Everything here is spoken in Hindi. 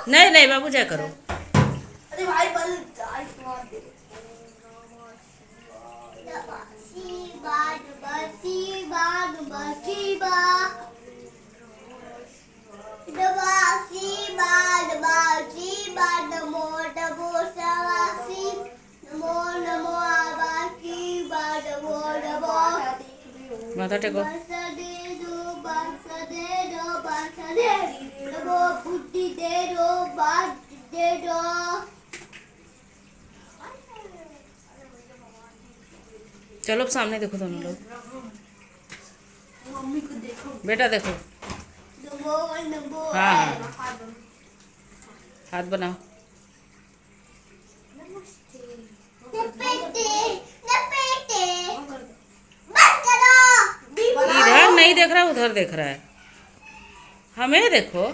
नहीं नहीं बाबू जय करो। अरे भाई बल माथा टेको। चलो अब सामने देखो दोनों लोग। मम्मी को देखो। बेटा देखो। हाँ हाँ हाथ बनाओ। इधर नहीं देख रहा उधर देख रहा है। हमें देखो।